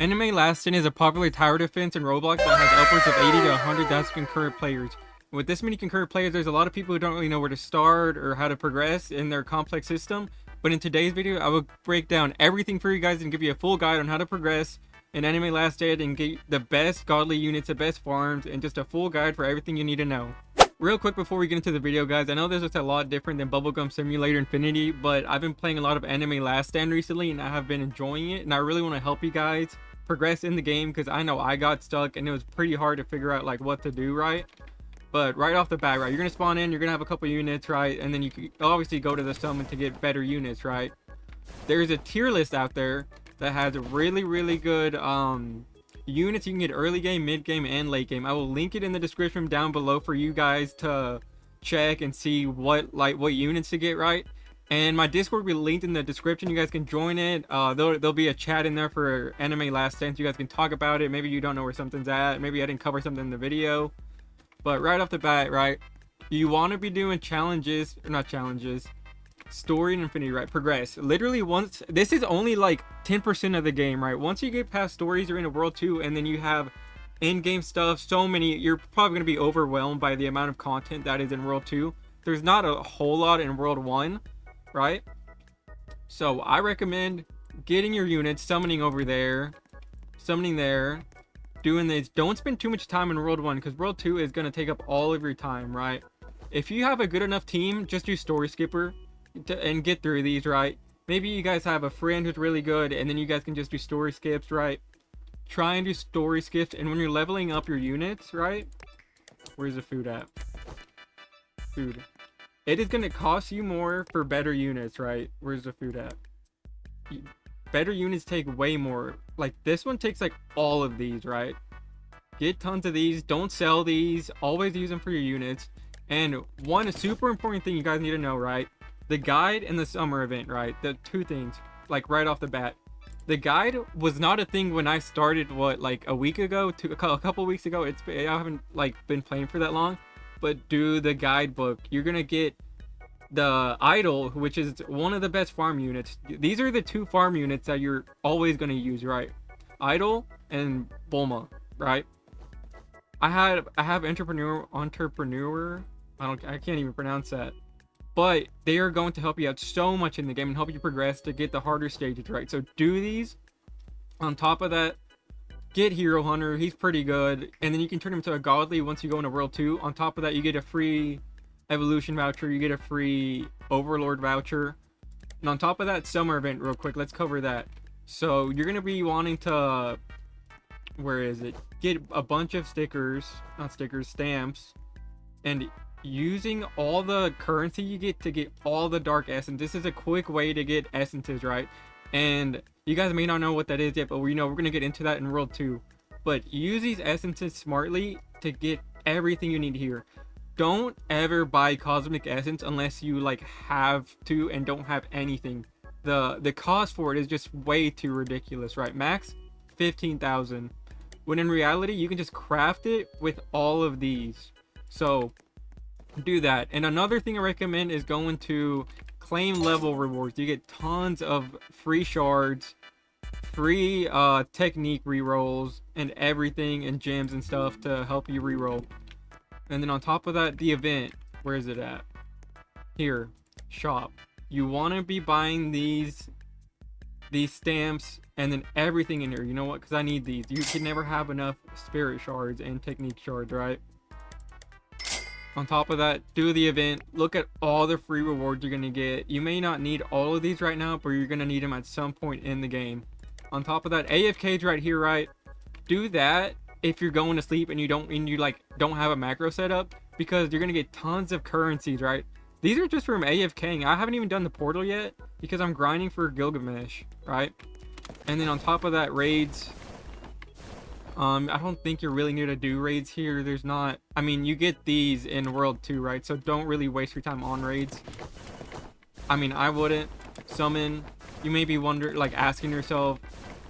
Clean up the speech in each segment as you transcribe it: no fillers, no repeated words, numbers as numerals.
Anime Last Stand is a popular tower defense in Roblox that has upwards of 80 to 100,000 concurrent players. With this many concurrent players, there's a lot of people who don't really know where to start or how to progress in their complex system. But in today's video, I will break down everything for you guys and give you a full guide on how to progress in Anime Last Stand and get the best godly units, the best farms, and just a full guide for everything you need to know. Real quick before we get into the video, guys, I know this is a lot different than Bubblegum Simulator Infinity, but I've been playing a lot of Anime Last Stand recently and I have been enjoying it, and I really want to help you guys progress in the game because I know I got stuck and it was pretty hard to figure out like what to do, right? But right off the bat, right, you're gonna spawn in, you're gonna have a couple units, right, and then you can obviously go to the summon to get better units, right? There's a tier list out there that has really good units you can get early game, mid game, and late game. I will link it in the description down below for you guys to check and see what units to get, right? And my Discord will be linked in the description. You guys can join it. There'll be a chat in there for Anime Last Stand. You guys can talk about it. Maybe you don't know where something's at. Maybe I didn't cover something in the video. But right off the bat, right, you want to be doing challenges, or not challenges, story and infinity, right? Progress. Literally once, this is only like 10% of the game, right? Once you get past stories, you're in a world 2, and then you have in-game stuff, so many, you're probably going to be overwhelmed by the amount of content that is in world 2. There's not a whole lot in world 1. Right, so I recommend getting your units, summoning over there, summoning there, doing this. Don't spend too much time in world 1 because world 2 is going to take up all of your time, right? If you have a good enough team, just do story skipper and get through these, right? Maybe you guys have a friend who's really good and then you guys can just do story skips, right? Try and do story skips, and when you're leveling up your units, right, where's the food at? Food. It is going to cost you more for better units, right? Where's the food at? Better units take way more. Like, this one takes, like, all of these, right? Get tons of these. Don't sell these. Always use them for your units. And one super important thing you guys need to know, right? The guide and the summer event, right? The two things, like, right off the bat. The guide was not a thing when I started, what, like, a week ago? A couple weeks ago? I haven't, like, been playing for that long. But do the guidebook. You're gonna get the idol, which is one of the best farm units. These are the two farm units that you're always gonna use, right? Idol and Bulma, right? I have entrepreneur. I can't even pronounce that. But they are going to help you out so much in the game and help you progress to get the harder stages, right? So do these. On top of that, get Hero Hunter. He's pretty good, and then you can turn him to a godly once you go into world 2. On top of that, you get a free evolution voucher, you get a free overlord voucher, and on top of that, summer event. Real quick, let's cover that. So you're gonna be wanting to, where is it, get a bunch of stamps, and using all the currency you get to get all the dark essence. This is a quick way to get essences, right? And you guys may not know what that is yet, but we're gonna get into that in world 2. But use these essences smartly to get everything you need here. Don't ever buy cosmic essence unless you like have to and don't have anything. The cost for it is just way too ridiculous, right? Max 15,000, when in reality you can just craft it with all of these. So do that. And another thing I recommend is going to claim level rewards. You get tons of free shards, free technique rerolls, and everything, and gems and stuff to help you reroll. And then on top of that, the event, where is it at? Here, shop. You want to be buying these stamps and then everything in here. You know what? Because I need these. You can never have enough spirit shards and technique shards, right? On top of that, do the event. Look at all the free rewards you're going to get. You may not need all of these right now, but you're going to need them at some point in the game. On top of that, AFK's right here, right? Do that if you're going to sleep and you don't have a macro setup, because you're going to get tons of currencies, right? These are just from AFKing. I haven't even done the portal yet because I'm grinding for Gilgamesh, right? And then on top of that, raids. I don't think you're really need to do raids here. There's not, I mean, you get these in world 2, right? So don't really waste your time on raids. I mean, I wouldn't summon. You may be wondering, like, asking yourself,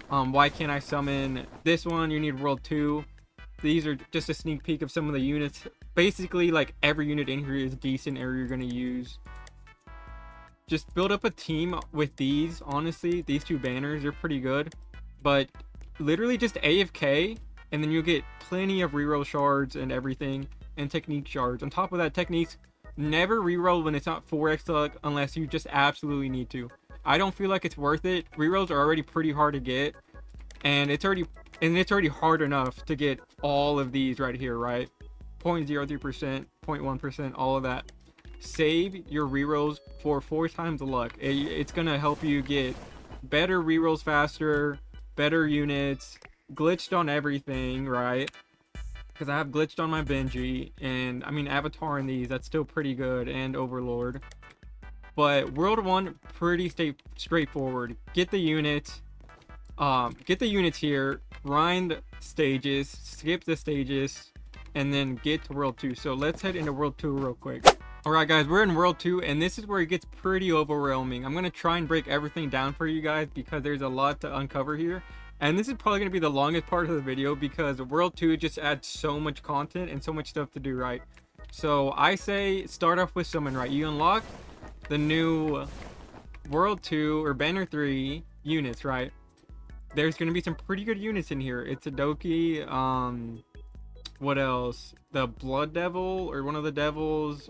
why can't I summon this one? You need world 2. These are just a sneak peek of some of the units. Basically, like, every unit in here is decent area you're going to use. Just build up a team with these. Honestly, these two banners are pretty good. But literally just AFK, and then you'll get plenty of reroll shards and everything, and technique shards. On top of that, techniques, never reroll when it's not 4x luck unless you just absolutely need to. I don't feel like it's worth it. Rerolls are already pretty hard to get, and it's already hard enough to get all of these right here, right? 0.03%, 0.1%, all of that. Save your rerolls for 4 times the luck. It's gonna help you get better rerolls faster, better units, glitched on everything, right? Because I have glitched on my Benji, and I mean Avatar in these, that's still pretty good, and Overlord. But World 1, pretty straightforward. Get the units here, grind stages, skip the stages, and then get to World 2. So let's head into World 2 real quick. Alright guys, we're in World 2, and this is where it gets pretty overwhelming. I'm going to try and break everything down for you guys because there's a lot to uncover here. And this is probably going to be the longest part of the video because World 2 just adds so much content and so much stuff to do, right? So I say start off with Summon, right? You unlock the new World 2 or Banner 3 units, right? There's going to be some pretty good units in here. It's a Doki, what else? The Blood Devil or one of the devils.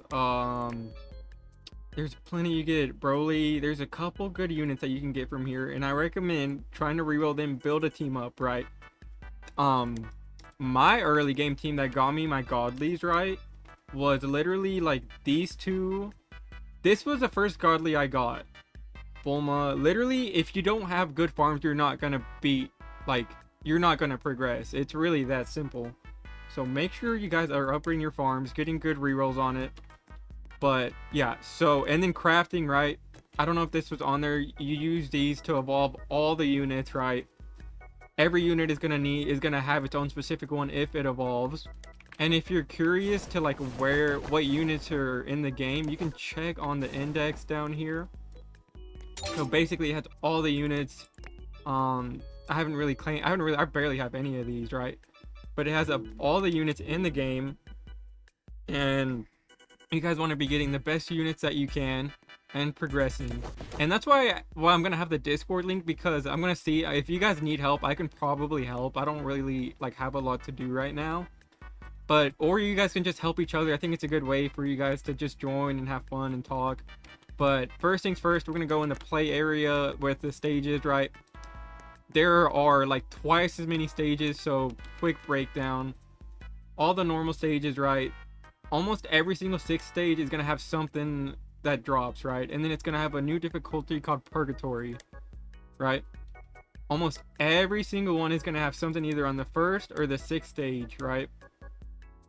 There's plenty you get. Broly. There's a couple good units that you can get from here, and I recommend trying to reroll them, build a team up, right? My early game team that got me my godlies, right, was literally like these two. This was the first godly I got. Bulma. Literally, if you don't have good farms, you're not gonna beat, like, you're not gonna progress. It's really that simple. So make sure you guys are upgrading your farms, getting good rerolls on it. But yeah, so, and then crafting, right? I don't know if this was on there. You use these to evolve all the units, right? Every unit is gonna have its own specific one if it evolves. And if you're curious to like what units are in the game, you can check on the index down here. So basically it has all the units. I barely have any of these, right? But it has all the units in the game, and you guys want to be getting the best units that you can and progressing. And that's why I'm gonna have the Discord link, because I'm gonna see if you guys need help. I can probably help. I don't really like have a lot to do right now, but or you guys can just help each other. I think it's a good way for you guys to just join and have fun and talk. But first things first, we're gonna go in the play area with the stages, right? There are like twice as many stages, so quick breakdown. All the normal stages, right? Almost every single 6th stage is going to have something that drops, right? And then it's going to have a new difficulty called Purgatory, right? Almost every single one is going to have something either on the 1st or the 6th stage, right?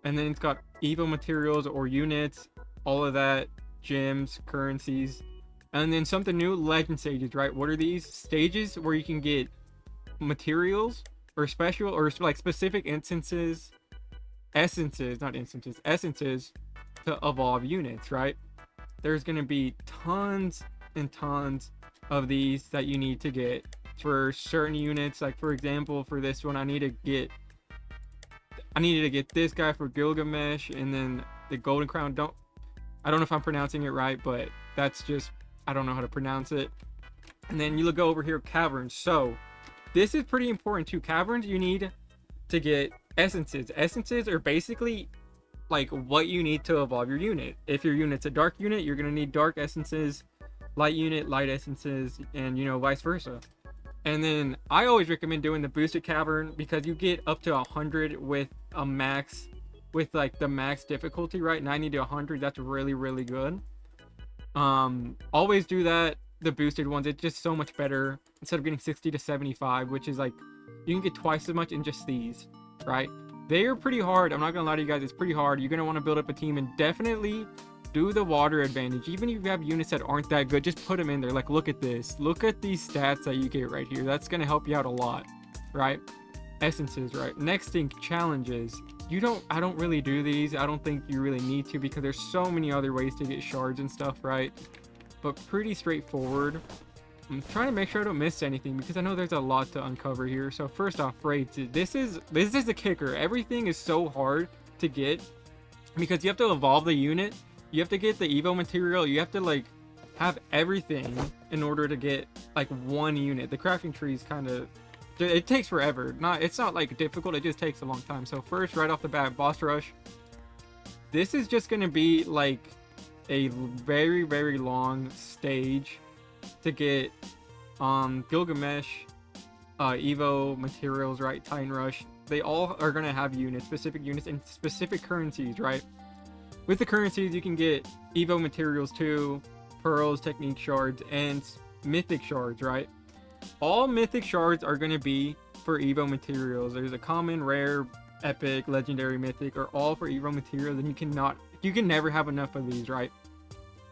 And then it's got Evo materials or units, all of that, gems, currencies. And then something new, legend stages, right? What are these? Stages where you can get materials or special or like specific essences to evolve units, right? There's going to be tons and tons of these that you need to get for certain units. Like for example, for this one I needed to get this guy for Gilgamesh, and then the golden crown. I don't know if I'm pronouncing it right, but that's just, I don't know how to pronounce it. And then you go over here, caverns. So this is pretty important too. Caverns, you need to get essences. Essences are basically like what you need to evolve your unit. If your unit's a dark unit, you're gonna need dark essences. Light unit, light essences, and vice versa. And then I always recommend doing the boosted cavern because you get up to 100 with a max, with like the max difficulty, right? 90 to 100. That's really, really good. Always do that. The boosted ones, it's just so much better instead of getting 60 to 75, which is like you can get twice as much in just these, right? They are pretty hard. I'm not gonna lie to you guys, it's pretty hard. You're gonna want to build up a team, and definitely do the water advantage. Even if you have units that aren't that good, just put them in there. Like, look at this, look at these stats that you get right here. That's gonna help you out a lot, right? Essences, right? Next thing, challenges. I don't really do these. I don't think you really need to, because there's so many other ways to get shards and stuff, right? But pretty straightforward. I'm trying to make sure I don't miss anything because I know there's a lot to uncover here. So first off, raids. This is the kicker. Everything is so hard to get because you have to evolve the unit. You have to get the Evo material. You have to like have everything in order to get like one unit. The crafting tree is kind of it takes forever. It's not like difficult, it just takes a long time. So first, right off the bat, boss rush. This is just gonna be like a very, very long stage to get Gilgamesh, Evo materials, right? Titan Rush. They all are gonna have units, specific units, and specific currencies, right? With the currencies, you can get Evo materials too, pearls, technique shards, and mythic shards, right? All mythic shards are gonna be for Evo materials. There's a common, rare, epic, legendary, mythic, are all for Evo materials, and you can never have enough of these, right?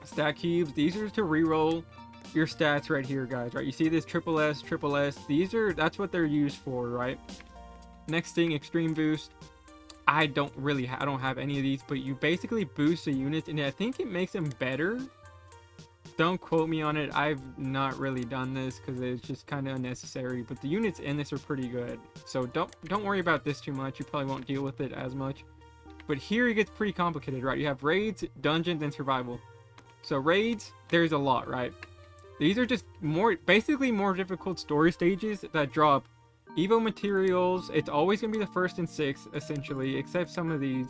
Stat cubes, these are to reroll your stats right here, guys, right? You see this triple S, that's what they're used for, right? Next thing, extreme boost. I don't have any of these, but you basically boost the units, and I think it makes them better. Don't quote me on it. I've not really done this because it's just kind of unnecessary, but the units in this are pretty good. So don't worry about this too much. You probably won't deal with it as much. But here it gets pretty complicated, right? You have raids, dungeons, and survival. So raids, there's a lot, right? These are just basically more difficult story stages that drop Evo materials. It's always going to be the first and sixth, essentially, except some of these,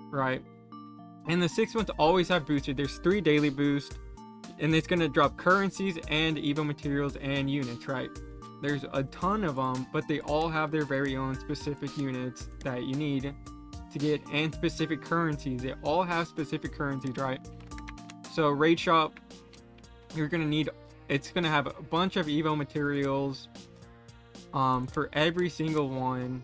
right? And the sixth ones always have boosted. There's 3 daily boosts, and it's going to drop currencies and Evo materials and units, right? There's a ton of them, but they all have their very own specific units that you need to get, and specific currencies. They all have specific currencies, right? So raid shop, you're going to need, it's going to have a bunch of Evo materials for every single one.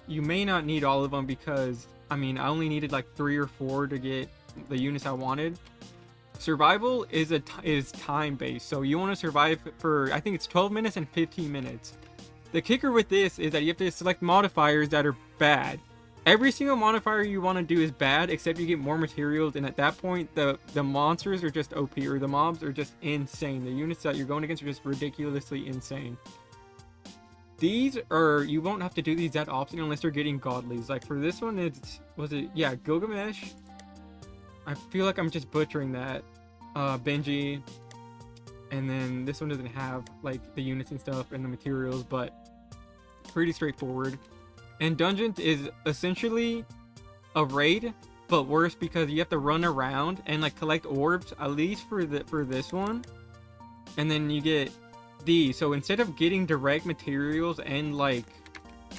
You may not need all of them because, I mean, I only needed like 3 or 4 to get the units I wanted. Survival is time based, so you want to survive for, I think it's 12 minutes and 15 minutes. The kicker with this is that you have to select modifiers that are bad. Every single modifier you want to do is bad, except you get more materials, and at that point the monsters are just OP, or the mobs are just insane. The units that you're going against are just ridiculously insane. These are, you won't have to do these that often unless you're getting godlies. Like for this one, yeah, Gilgamesh. I feel like I'm just butchering that. Benji. And then this one doesn't have like the units and stuff and the materials, but pretty straightforward. And Dungeons is essentially a raid, but worse because you have to run around and like collect orbs, at least for this one. And then you get these. So instead of getting direct materials and like,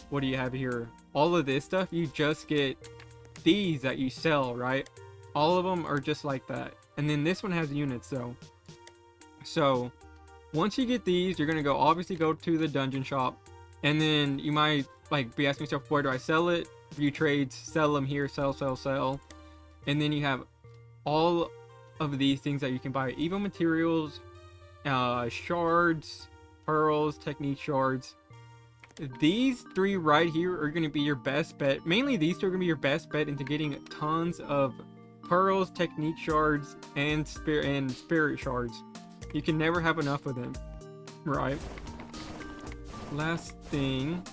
what do you have here? All of this stuff, you just get these that you sell, right? All of them are just like that. And then this one has units though. So once you get these, you're gonna obviously go to the dungeon shop, and then you might like be asking yourself, where do I sell it? View trades, sell them here, sell. And then you have all of these things that you can buy: Evo materials, shards, pearls, technique shards. These 3 right here are going to be your best bet. Mainly these 2 are going to be your best bet into getting tons of pearls, technique shards, and spirit shards. You can never have enough of them, right? Last thing,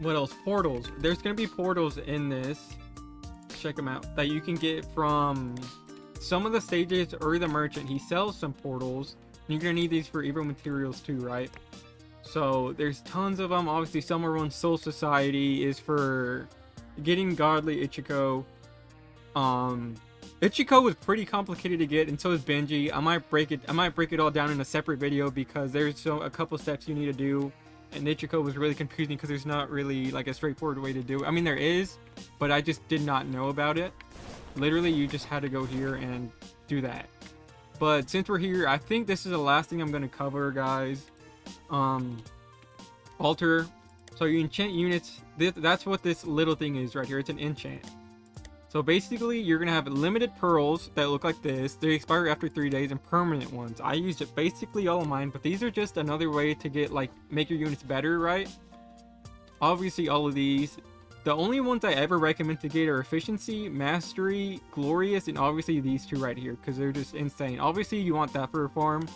what else? Portals. There's going to be portals in this. Check them out. That you can get from some of the stages or the merchant. He sells some portals. You're going to need these for Evo materials too, right? So there's tons of them. Obviously, Summer Run Soul Society is for getting godly Ichiko. Ichiko was pretty complicated to get, and so is Benji. I might break it all down in a separate video because there's a couple steps you need to do. And Ichiko was really confusing because there's not really like a straightforward way to do it. I mean, there is, but I just did not know about it. Literally, you just had to go here and do that. But since we're here, I think this is the last thing I'm going to cover, guys. Altar. So you enchant units. That's what this little thing is right here. It's an enchant. So basically, you're going to have limited pearls that look like this. They expire after 3 days, and permanent ones. I used it basically all of mine, but these are just another way to get, like, make your units better, right? Obviously, all of these. The only ones I ever recommend to get are Efficiency, Mastery, Glorious, and obviously these 2 right here, because they're just insane. Obviously, you want that for a farm.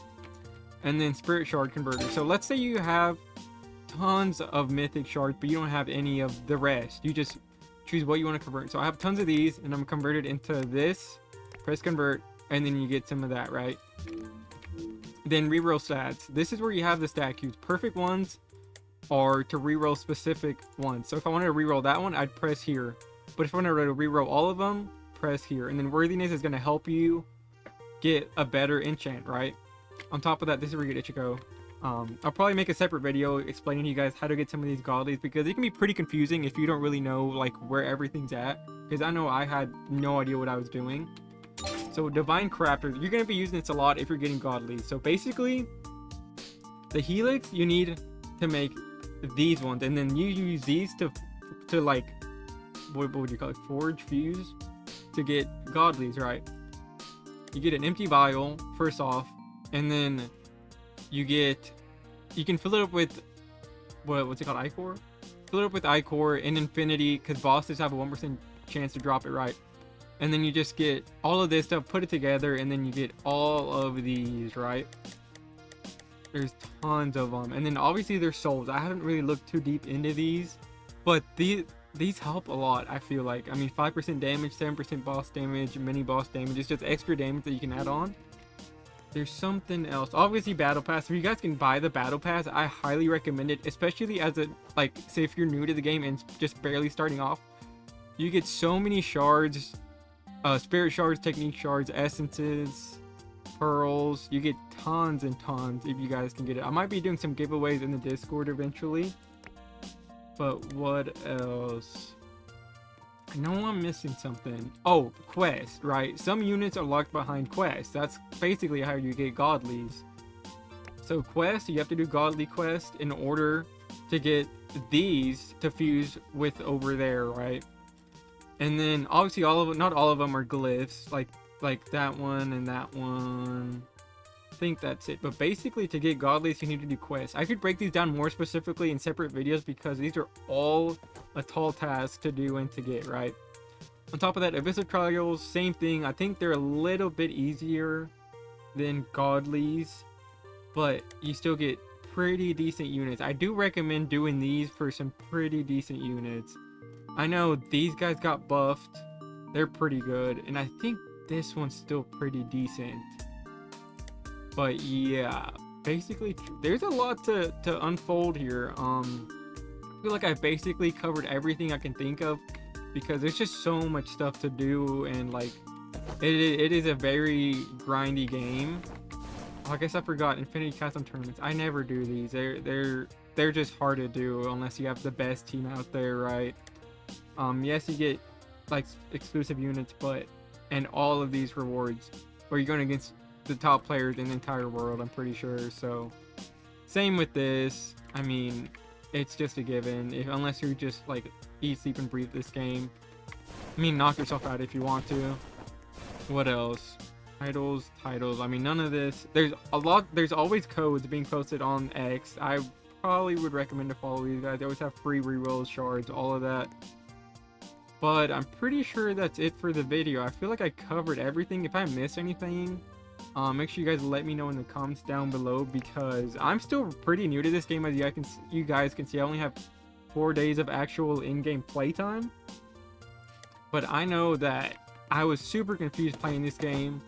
And then Spirit Shard Converter. So let's say you have tons of Mythic Shards, but you don't have any of the rest. You just choose what you want to convert. So I have tons of these, and I'm converted into this. Press convert, and then you get some of that, right? Then reroll stats. This is where you have the stat cubes. Perfect ones R to reroll specific ones. So if I wanted to reroll that one, I'd press here. But if I wanted to reroll all of them, press here. And then worthiness is going to help you get a better enchant, right? On top of that, this is where you get Ichigo. I'll probably make a separate video explaining to you guys how to get some of these godlies, because it can be pretty confusing if you don't really know like where everything's at, because I know I had no idea what I was doing. So divine crafter, you're going to be using this a lot if you're getting godlies. So basically the helix, you need to make these ones, and then you use these to like, what would you call it, forge, fuse, to get godlies, right? You get an empty vial first off, and then you can fill it up with what's it called, ichor? Fill it up with ichor in infinity, because bosses have a 1% chance to drop it, right? And then you just get all of this stuff, put it together, and then you get all of these, right? There's tons of them. And then obviously there's souls. I haven't really looked too deep into these, but these help a lot, I feel like. I mean, 5% damage, 7% boss damage, mini boss damage. It's just extra damage that you can add on. There's something else. Obviously, battle pass. If you guys can buy the battle pass, I highly recommend it, especially as a, like, say if you're new to the game and just barely starting off. You get so many shards, spirit shards, technique shards, essences, pearls. You get tons and tons if you guys can get it. I might be doing some giveaways in the Discord eventually. But what else? I know I'm missing something. Oh, quest, right? Some units are locked behind quests. That's basically how you get godlies. So quest, you have to do godly quest in order to get these to fuse with over there, right? And then obviously not all of them are glyphs, like that one and that one. I think that's it. But basically, to get godlies, you need to do quests. I could break these down more specifically in separate videos, because these are all a tall task to do and to get, right? On top of that, abyssal trials, same thing. I think they're a little bit easier than godlies, but you still get pretty decent units. I do recommend doing these for some pretty decent units. I know these guys got buffed. They're pretty good, and I think this one's still pretty decent. But yeah, basically there's a lot to unfold here. I feel like I've basically covered everything I can think of, because there's just so much stuff to do, and like it is a very grindy game. Oh, I guess I forgot Infinity Custom tournaments. I never do these. They're just hard to do unless you have the best team out there, right? Yes, you get like exclusive units, but and all of these rewards where you're going against the top players in the entire world, I'm pretty sure. So same with this. I mean, it's just a given, unless you're just like eat, sleep, and breathe this game. I mean, knock yourself out if you want to. What else? Titles. I mean, none of this. There's always codes being posted on X. I probably would recommend to follow these guys. They always have free rerolls, shards, all of that. But I'm pretty sure that's it for the video. I feel like I covered everything. If I missed anything, make sure you guys let me know in the comments down below, because I'm still pretty new to this game. As you guys can see, I only have 4 days of actual in-game playtime. But I know that I was super confused playing this game,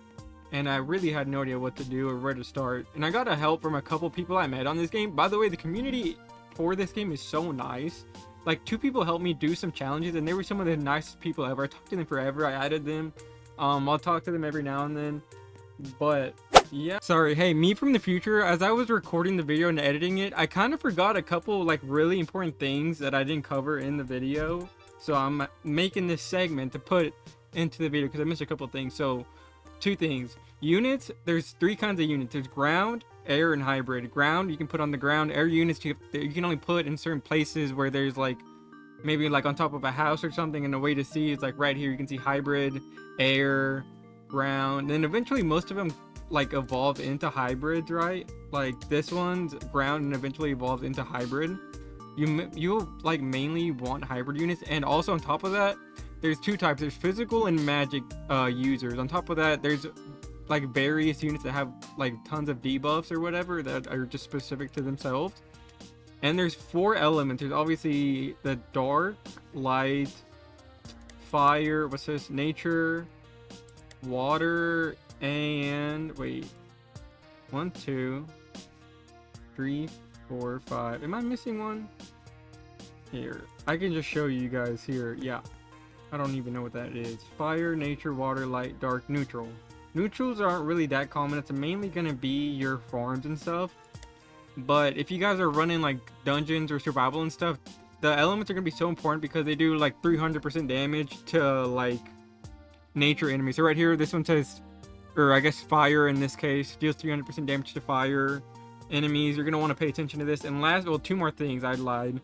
and I really had no idea what to do or where to start. And I got a help from a couple people I met on this game. By the way, the community for this game is so nice. Like, 2 people helped me do some challenges, and they were some of the nicest people ever. I talked to them forever. I added them. I'll talk to them every now and then. But yeah, sorry. Hey, me from the future, as I was recording the video and editing it, I kind of forgot a couple like really important things that I didn't cover in the video. So I'm making this segment to put into the video because I missed a couple things. So 2 things. Units, there's 3 kinds of units. There's ground, air, and hybrid. Ground you can put on the ground. Air units you can only put in certain places where there's like maybe like on top of a house or something, and a way to see is like right here. You can see hybrid, air, ground. Then eventually most of them like evolve into hybrids, right? Like this one's ground and eventually evolves into hybrid. You'll like mainly want hybrid units. And also on top of that, there's 2 types. There's physical and magic users. On top of that, there's like various units that have like tons of debuffs or whatever that are just specific to themselves. And there's 4 elements. There's obviously the dark, light, fire, what's this, nature, water, and wait, 1, 2, 3, 4, 5. Am I missing one? Here, I can just show you guys here. Yeah, I don't even know what that is. Fire, nature, water, light, dark, neutral. Neutrals aren't really that common. It's mainly gonna be your farms and stuff. But if you guys are running like dungeons or survival and stuff, the elements are gonna be so important because they do like 300% damage to like nature enemies. So right here, this one says, or I guess fire in this case, deals 300% damage to fire enemies. You're gonna want to pay attention to this. And last, well, two more things. I lied.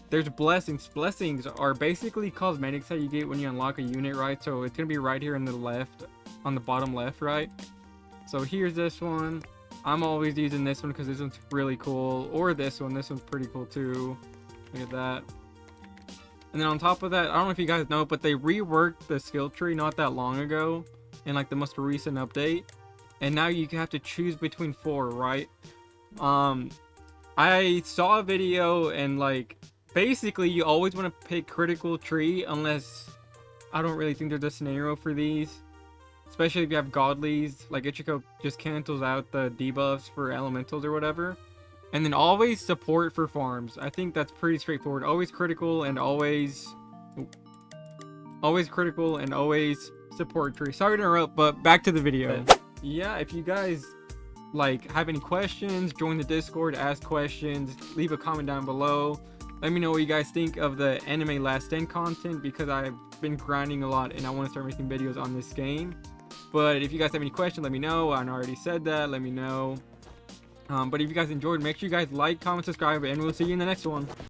There's blessings. Blessings are basically cosmetics that you get when you unlock a unit, right? So it's gonna be right here in the left, on the bottom left, right? So here's this one. I'm always using this one because this one's really cool. Or this one. This one's pretty cool too. Look at that. And then on top of that, I don't know if you guys know, but they reworked the skill tree not that long ago in like the most recent update. And now you have to choose between 4, right? I saw a video and like basically you always want to pick critical tree unless I don't really think there's a scenario for these. Especially if you have godlies, like Ichiko just cancels out the debuffs for elementals or whatever. And then always support for farms. I think that's pretty straightforward. Always critical and always critical and always support tree. Sorry to interrupt, but back to the video. Yeah, if you guys like have any questions, join the Discord, ask questions, leave a comment down below. Let me know what you guys think of the Anime Last Stand content because I've been grinding a lot and I want to start making videos on this game. But if you guys have any questions, let me know. I already said that. Let me know. But if you guys enjoyed, make sure you guys like, comment, subscribe, and we'll see you in the next one.